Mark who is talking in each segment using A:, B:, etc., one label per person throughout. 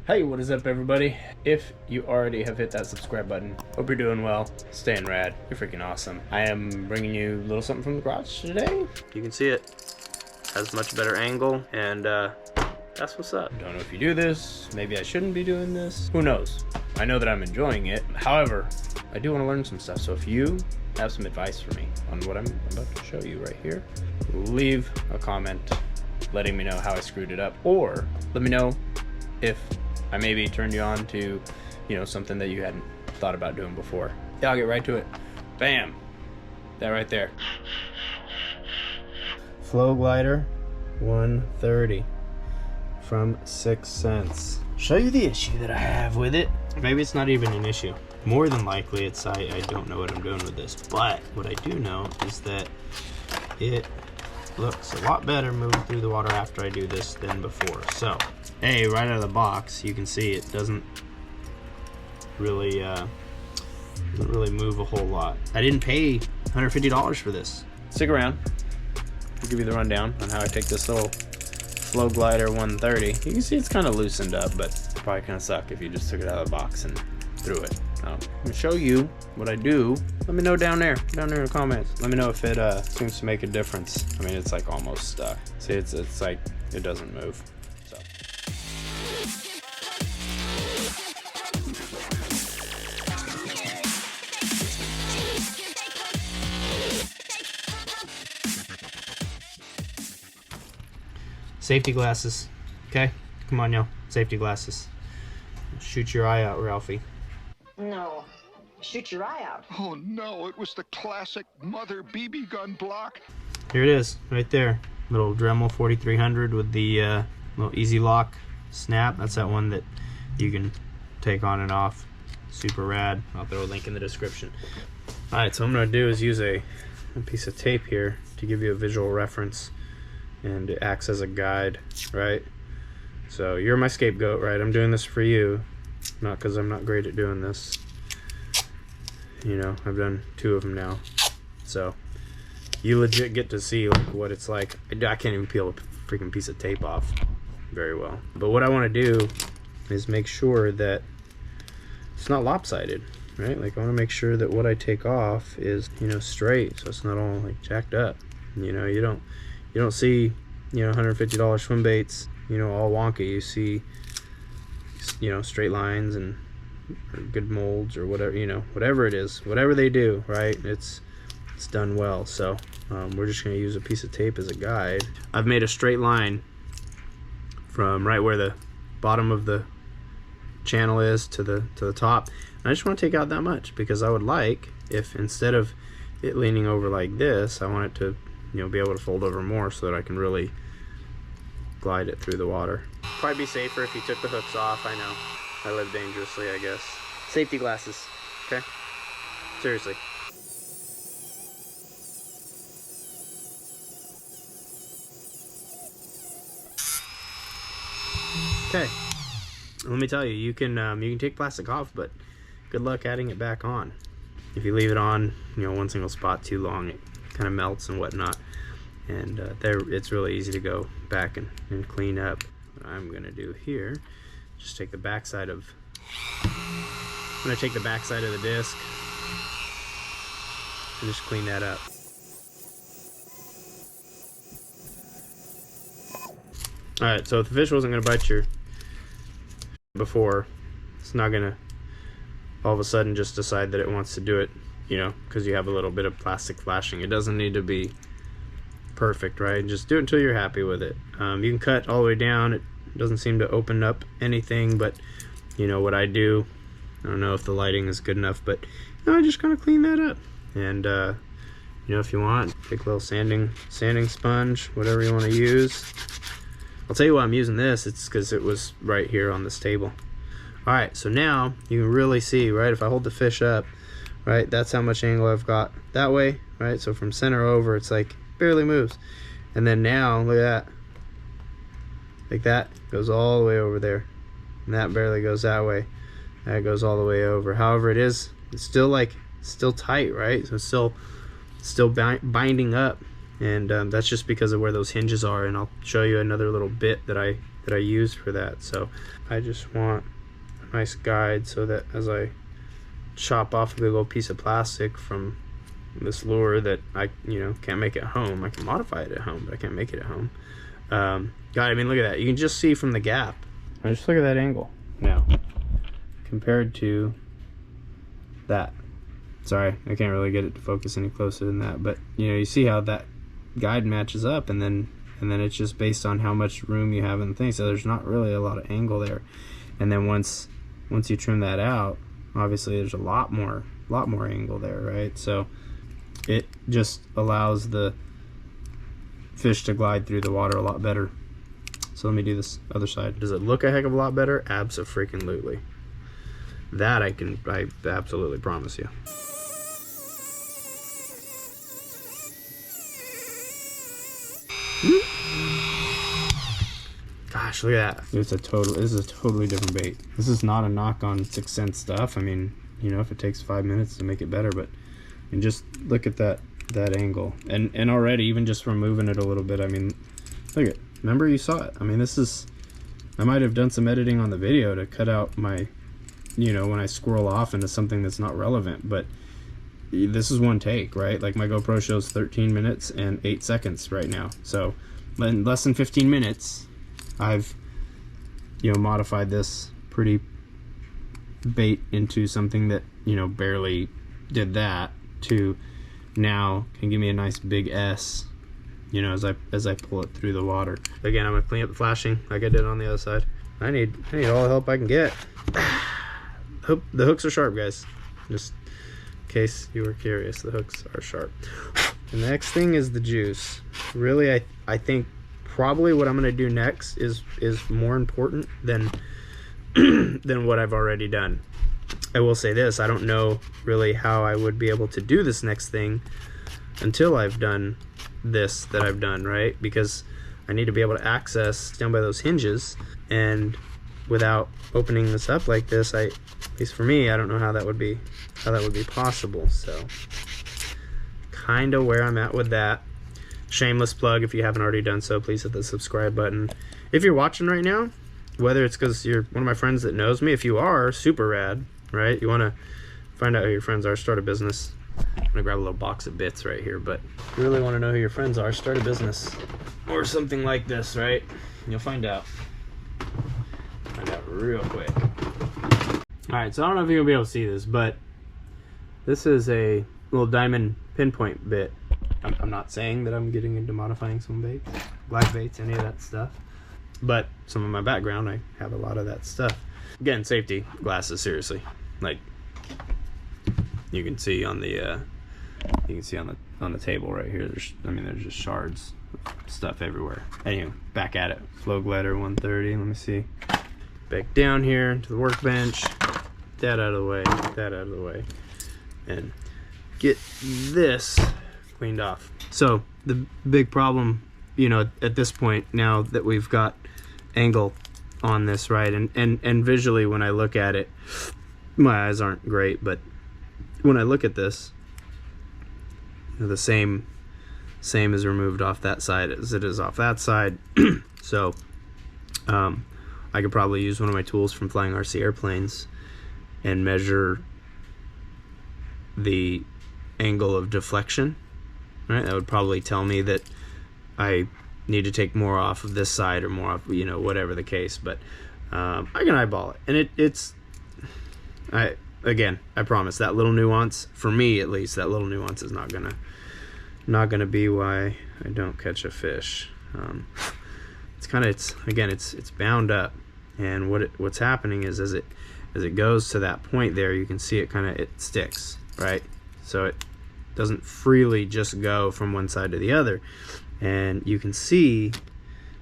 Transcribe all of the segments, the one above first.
A: Hey, what is up everybody? If you already have hit that subscribe button, hope you're doing well, staying rad, you're freaking awesome. I am bringing you a little something from the garage today. You can see it has much better angle, and that's what's up. Don't know if you do this, maybe I shouldn't be doing this, who knows? I know that I'm enjoying it. However, I do want to learn some stuff, so if you have some advice for me on what I'm about to show you right here, leave a comment letting me know how I screwed it up, or let me know if I maybe turned you on to, you know, something that you hadn't thought about doing before. Yeah, I'll get right to it. Bam! That right there. Flow glider 130 from 6 cents. Show you the issue that I have with it. Maybe it's not even an issue. More than likely it's I don't know what I'm doing with this. But what I do know is that it looks a lot better moving through the water after I do this than before. So, right out of the box, you can see it doesn't really move a whole lot. I didn't pay $150 for this. Stick around. I'll give you the rundown on how I take this little Flow Glider 130. You can see it's kind of loosened up, but it'd probably kind of suck if you just took it out of the box and threw it. I'm gonna show you what I do. Let me know down there in the comments. Let me know if it seems to make a difference. I mean, it's like almost stuck. See, it's like it doesn't move. So. Safety glasses. Okay, come on, yo. Safety glasses. Shoot your eye out, Ralphie.
B: No. Shoot your eye out.
C: Oh no, it was the classic mother BB gun block.
A: Here it is, right there. Little Dremel 4300 with the little easy lock snap. That's that one that you can take on and off. Super rad. I'll throw a link in the description. Alright, so what I'm going to do is use a piece of tape here to give you a visual reference, and it acts as a guide, right? So you're my scapegoat, right? I'm doing this for you, not because I'm not great at doing this. You know, I've done 2 of them now, so you legit get to see like what it's like. I can't even peel a freaking piece of tape off very well, but what I want to do is make sure that it's not lopsided, right? Like I want to make sure that what I take off is, you know, straight, so it's not all like jacked up. You know, you don't see, you know, $150 swim baits, you know, all wonky. You see, you know, straight lines and or good molds or whatever, you know, whatever it is, whatever they do, right? It's done well. So we're just going to use a piece of tape as a guide. I've made a straight line from right where the bottom of the channel is to the top. And I just want to take out that much because I would like, if instead of it leaning over like this, I want it to, you know, be able to fold over more so that I can really glide it through the water. Probably be safer if you took the hooks off. I know I live dangerously, I guess. Safety glasses, okay? Seriously. Okay, let me tell you, you can take plastic off, but good luck adding it back on. If you leave it on, you know, one single spot too long, it kind of melts and whatnot. And it's really easy to go back and clean up. What I'm gonna do here, just take the backside of, I'm gonna take the backside of the disc and just clean that up. Alright, so if the fish wasn't gonna bite your before, it's not gonna all of a sudden just decide that it wants to do it, you know, because you have a little bit of plastic flashing. It doesn't need to be perfect, right? Just do it until you're happy with it. You can cut all the way down. It doesn't seem to open up anything, but you know what I do, I don't know if the lighting is good enough, but you know, I just kind of clean that up. And you know, if you want, take a little sanding sponge, whatever you want to use. I'll tell you why I'm using this. It's because it was right here on this table. Alright, so now you can really see, right, if I hold the fish up, right, that's how much angle I've got that way, right? So from center over, it's like barely moves. And then now, look at that. Like that goes all the way over there. And that barely goes that way. That goes all the way over. However, it's still tight, right? So it's still binding up. And that's just because of where those hinges are. And I'll show you another little bit that I that I use for that. So I just want a nice guide so that as I chop off a big old piece of plastic from this lure that I can't make at home. I can modify it at home, but I can't make it at home. God, I mean, look at that. You can just see from the gap. Just look at that angle now compared to that. Sorry, I can't really get it to focus any closer than that, but you see how that guide matches up, and then it's just based on how much room you have in the thing. So there's not really a lot of angle there. And then once you trim that out, obviously there's a lot more angle there, right? So it just allows the fish to glide through the water a lot better. So let me do this other side. Does it look a heck of a lot better? Abso-freaking-lutely. That I absolutely promise you. Gosh, look at that. This is a totally different bait. This is not a knock on 6 cent stuff. I mean, if it takes 5 minutes to make it better, but just look at that angle. And already, even just from moving it a little bit, I mean, look at, remember you saw it. I mean, I might have done some editing on the video to cut out my, when I squirrel off into something that's not relevant, but this is one take, right? Like my GoPro shows 13 minutes and 8 seconds right now. So in less than 15 minutes, I've, modified this pretty bait into something that, barely did that to now can give me a nice big S, as I pull it through the water. Again, I'm gonna clean up the flashing like I did on the other side. I need all the help I can get. The hooks are sharp, guys. Just in case you were curious, the hooks are sharp. The next thing is the juice. Really, I think probably what I'm gonna do next is more important than than what I've already done. I will say this, I don't know really how I would be able to do this next thing until I've done this that I've done, right? Because I need to be able to access down by those hinges, and without opening this up like this, at least for me, I don't know how that would be possible. So kind of where I'm at with that. Shameless plug, if you haven't already done so, please hit the subscribe button. If you're watching right now, whether it's because you're one of my friends that knows me, if you are, super rad, right? You want to find out who your friends are, start a business. I'm gonna grab a little box of bits right here, but if you really want to know who your friends are, start a business or something like this, right? You'll find out real quick. All right, so I don't know if you're gonna be able to see this, but this is a little diamond pinpoint bit. I'm not saying that I'm getting into modifying some baits, black baits, any of that stuff, but some of my background, I have a lot of that stuff. Again, safety glasses, seriously. Like you can see on the on the table right here. There's just shards of stuff everywhere. Anyway, back at it. Flow glider 130. Let me see. Back down here to the workbench. That out of the way. That out of the way, and get this cleaned off. So the big problem, at this point, now that we've got angle on this, right, and visually when I look at it, my eyes aren't great, but when I look at this, the same is removed off that side as it is off that side. So I could probably use one of my tools from flying RC airplanes and measure the angle of deflection, right? That would probably tell me that I need to take more off of this side or more off, whatever the case. But I can eyeball it, and I promise that little nuance, for me at least, that little nuance is not gonna be why I don't catch a fish. It's bound up, and what's happening is as it goes to that point there, you can see it sticks, right? So it doesn't freely just go from one side to the other, and you can see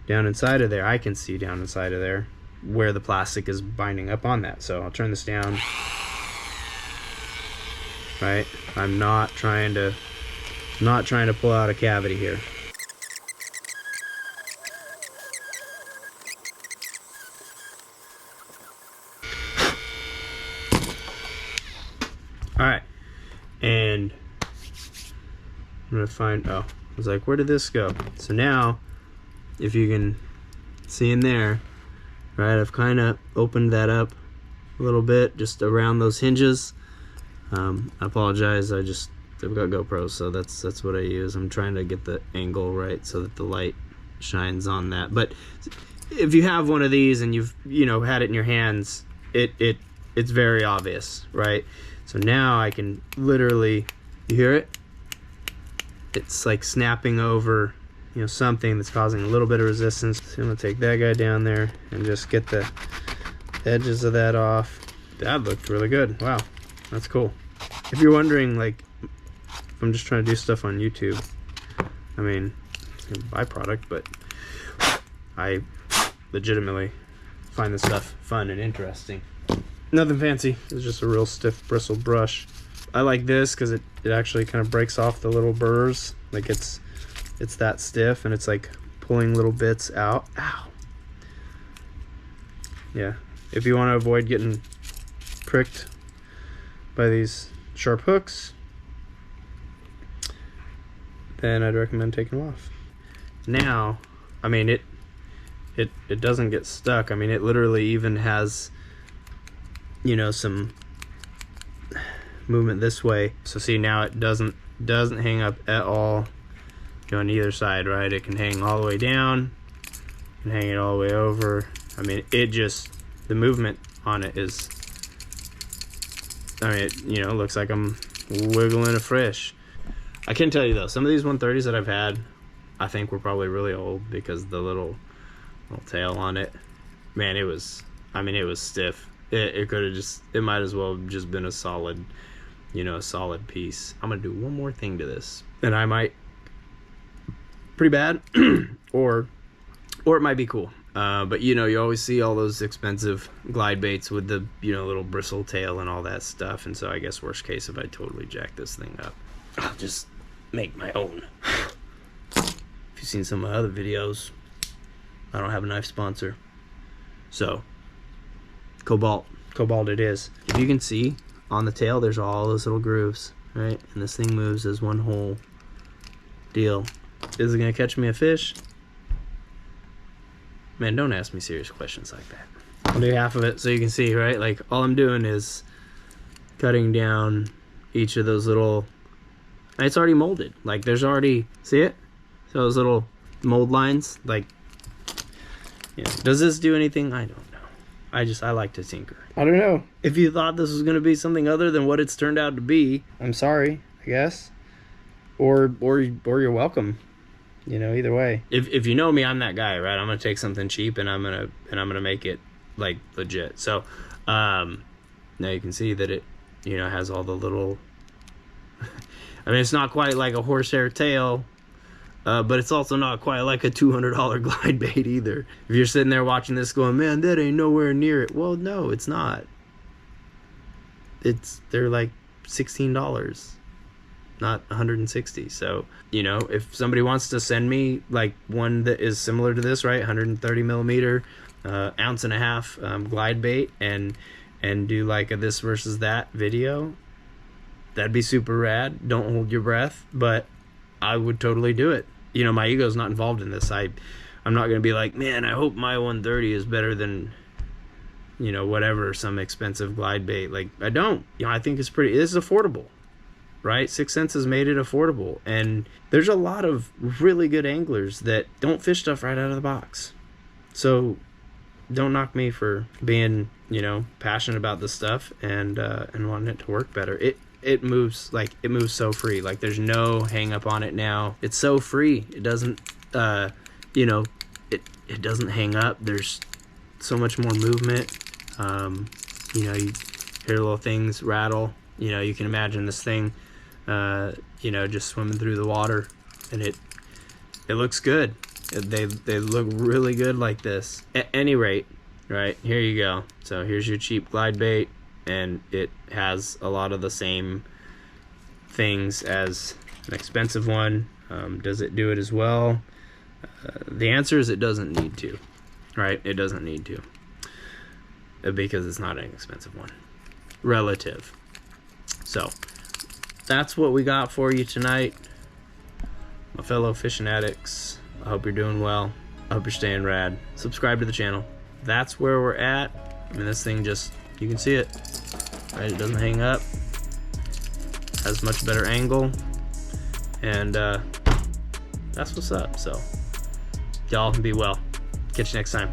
A: down inside of there, I can see down inside of there where the plastic is binding up on that. So I'll turn this down, right? I'm not trying to pull out a cavity here. All right, and I'm gonna find, I was like, where did this go? So now, if you can see in there, right? I've kind of opened that up a little bit just around those hinges. I apologize, I've got GoPros, so that's what I use. I'm trying to get the angle right so that the light shines on that. But if you have one of these and you've had it in your hands, it's very obvious, right? So now I can literally, you hear it? It's like snapping over, something that's causing a little bit of resistance. So I'm gonna take that guy down there and just get the edges of that off. That looked really good. Wow, that's cool. If you're wondering, like, if I'm just trying to do stuff on YouTube, I mean, it's a byproduct, but I legitimately find this stuff fun and interesting. Nothing fancy. It's just a real stiff bristle brush. I like this because it actually kind of breaks off the little burrs. Like it's that stiff, and it's like pulling little bits out. Ow. Yeah. If you want to avoid getting pricked by these sharp hooks, then I'd recommend taking them off. Now, I mean, it doesn't get stuck. I mean, it literally even has, some movement this way. So see, now it doesn't hang up at all on either side, right? It can hang all the way down and hang it all the way over. I mean, the movement on it is, I mean, it looks like I'm wiggling a fish. I can tell you though, some of these 130s that I've had, I think were probably really old because the little tail on it, man, it was stiff. It could have it might as well have just been a solid, a solid piece. I'm gonna do one more thing to this, and I might, pretty bad, or it might be cool. But you always see all those expensive glide baits with the little bristle tail and all that stuff, and so I guess worst case, if I totally jack this thing up, I'll just make my own. If you've seen some of my other videos, I don't have a knife sponsor, so Cobalt it is. If you can see on the tail, there's all those little grooves, right? And this thing moves as one whole deal. Is it gonna catch me a fish? Man, don't ask me serious questions like that. I'll do half of it so you can see, right? Like, all I'm doing is cutting down each of those little, and it's already molded. Like, there's already, see it? So those little mold lines, like, does this do anything? I don't know. I like to tinker. I don't know. If you thought this was gonna be something other than what it's turned out to be, I'm sorry, I guess. Or you're welcome. Either way. If you know me, I'm that guy, right? I'm gonna take something cheap and I'm gonna make it like legit. So now you can see that it has all the little I mean, it's not quite like a horsehair tail, but it's also not quite like a $200 glide bait either. If you're sitting there watching this going, man, that ain't nowhere near it. Well, no, it's not. They're like $16. Not 160. So if somebody wants to send me like one that is similar to this, right, 130 millimeter, ounce and a half glide bait, and do like a this versus that video, that'd be super rad. Don't hold your breath, but I would totally do it. My ego's not involved in this. I'm not gonna be like, man, I hope my 130 is better than whatever, some expensive glide bait. Like, I don't. I think this is affordable. Right? 6 Cents has made it affordable, and there's a lot of really good anglers that don't fish stuff right out of the box. So don't knock me for being, passionate about this stuff and wanting it to work better. It moves so free. Like, there's no hang up on it now. It's so free. It doesn't it doesn't hang up. There's so much more movement. You hear little things rattle. You can imagine this thing just swimming through the water, and it looks good. They look really good like this. At any rate, right, here you go. So here's your cheap glide bait, and it has a lot of the same things as an expensive one. Does it do it as well? The answer is it doesn't need to, right? It doesn't need to, because it's not an expensive one, relative. So that's what we got for you tonight, my fellow fishing addicts. I hope you're doing well. I hope you're staying rad. Subscribe to the channel. that's where we're at. I mean, this thing just, you can see it, right? It doesn't hang up, has much better angle, and that's what's up. So y'all be well. Catch you next time.